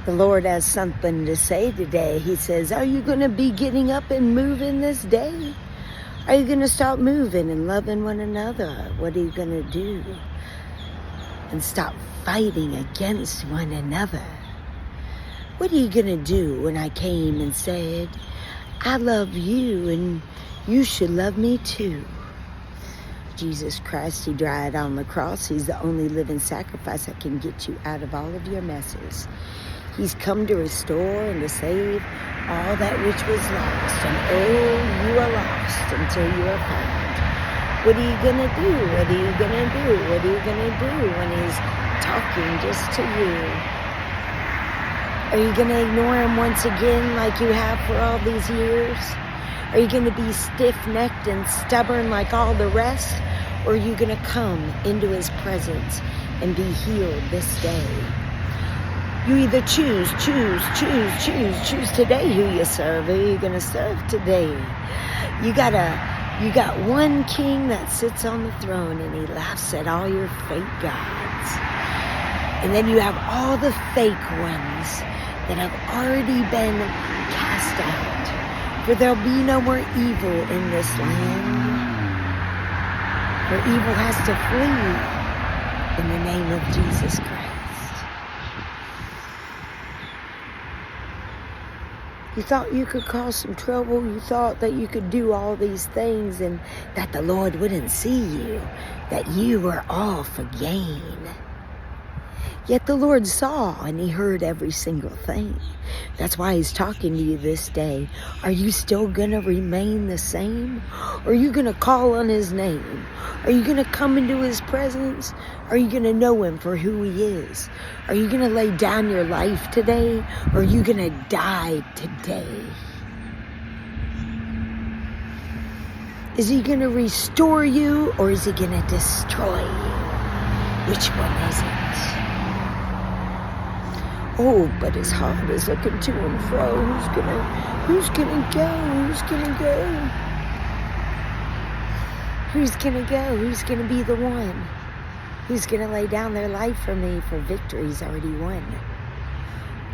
The Lord has something to say today. He says, are you going to be getting up and moving this day? Are you going to start moving and loving one another? What are you going to do? And stop fighting against one another. What are you going to do when I came and said, I love you and you should love me too? Jesus Christ, he died on the cross. He's the only living sacrifice that can get you out of all of your messes. He's come to restore and to save all that which was lost. And oh, you are lost until you are found. What are you going to do? What are you going to do? What are you going to do when he's talking just to you? Are you going to ignore him once again like you have for all these years? Are you going to be stiff-necked and stubborn like all the rest? Or are you going to come into his presence and be healed this day? You either choose today who you serve. Who are you going to serve today? You got one king that sits on the throne and he laughs at all your fake gods. And then you have all the fake ones that have already been cast out. For there'll be no more evil in this land. For evil has to flee in the name of Jesus Christ. You thought you could cause some trouble. You thought that you could do all these things and that the Lord wouldn't see you, that you were all for gain. Yet the Lord saw and he heard every single thing. That's why he's talking to you this day. Are you still going to remain the same? Or are you going to call on his name? Are you going to come into his presence? Are you going to know him for who he is? Are you going to lay down your life today? Or are you going to die today? Is he going to restore you or is he going to destroy you? Which one is it? Oh, but his heart is looking to and fro. Who's gonna go? Who's gonna go? Who's gonna go? Who's gonna be the one? Who's gonna lay down their life for me? For victory's already won.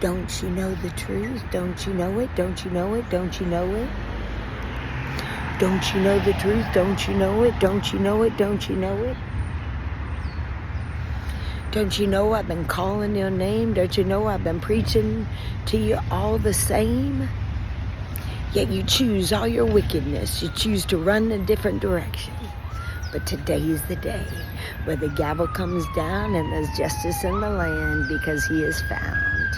Don't you know the truth? Don't you know it? Don't you know it? Don't you know it? Don't you know the truth? Don't you know it? Don't you know it? Don't you know it? Don't you know I've been calling your name? Don't you know I've been preaching to you all the same? Yet you choose all your wickedness. You choose to run a different direction. But today is the day where the gavel comes down and there's justice in the land because he is found.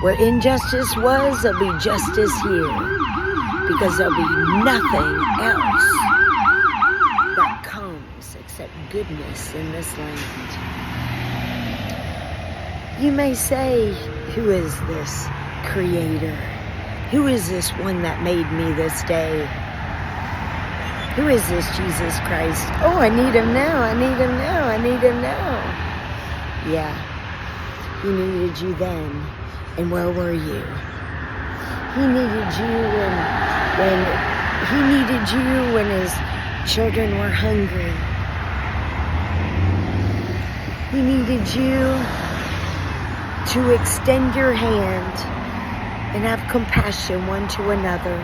Where injustice was, there'll be justice here. Because there'll be nothing else that comes except goodness in this land. You may say, who is this creator? Who is this one that made me this day? Who is this Jesus Christ? Oh, I need him now. I need him now. I need him now. Yeah, he needed you then. And where were you? He needed you when his children were hungry. He needed you to extend your hand and have compassion one to another.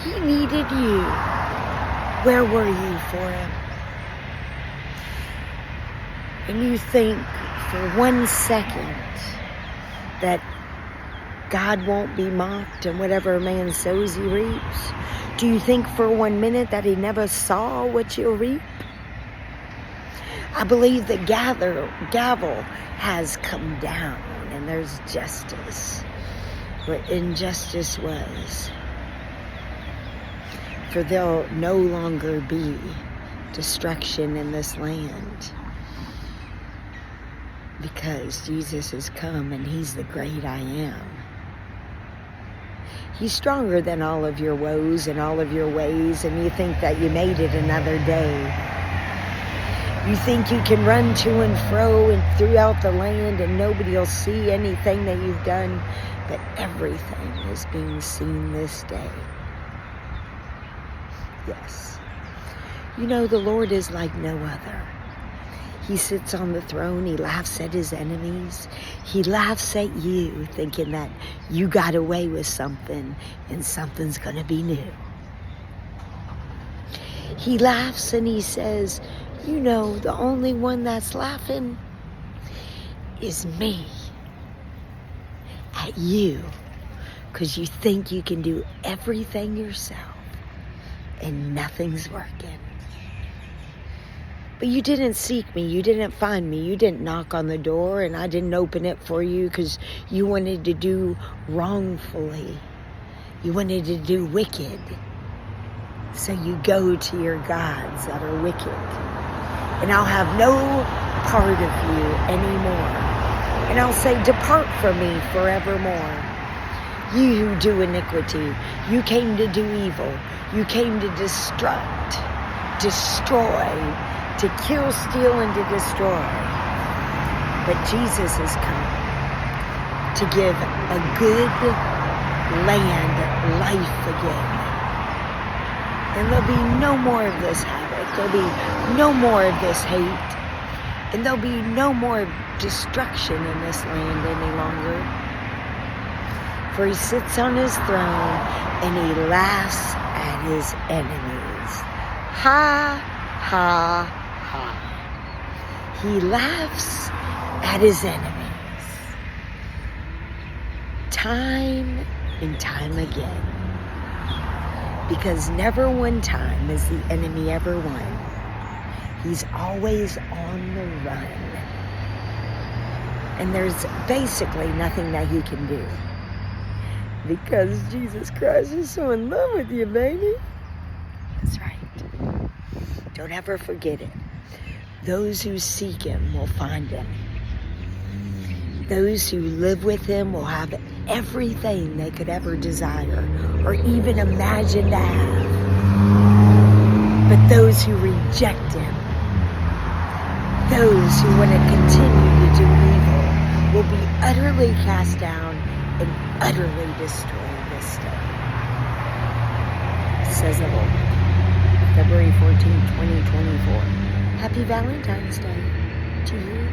He needed you. Where were you for him? And you think for 1 second that God won't be mocked and whatever a man sows he reaps? Do you think for 1 minute that he never saw what you reap? I believe the gavel has come down and there's justice where injustice was. For there'll no longer be destruction in this land. Because Jesus has come and he's the great I am. He's stronger than all of your woes and all of your ways, and you think that you made it another day. You think you can run to and fro and throughout the land and nobody will see anything that you've done, but everything is being seen this day. Yes. You know, the Lord is like no other. He sits on the throne. He laughs at his enemies. He laughs at you, thinking that you got away with something and something's going to be new. He laughs and he says, you know, the only one that's laughing is me at you, because you think you can do everything yourself and nothing's working. But you didn't seek me, you didn't find me, you didn't knock on the door, and I didn't open it for you because you wanted to do wrongfully. You wanted to do wicked. So you go to your gods that are wicked. And I'll have no part of you anymore. And I'll say, depart from me forevermore. You who do iniquity, you came to do evil. You came to destruct, destroy, to kill, steal, and to destroy. But Jesus has come to give a good land life again. And there'll be no more of this havoc. There'll be no more of this hate. And there'll be no more destruction in this land any longer. For he sits on his throne and he laughs at his enemies. Ha, ha, ha. He laughs at his enemies. Time and time again. Because never one time has the enemy ever won. He's always on the run. And there's basically nothing that he can do. Because Jesus Christ is so in love with you, baby. That's right. Don't ever forget it. Those who seek him will find him. Those who live with him will have everything they could ever desire or even imagine to have. But those who reject him, those who want to continue to do evil, will be utterly cast down and utterly destroyed this day, says the Lord. February 14, 2024. Happy Valentine's Day to you.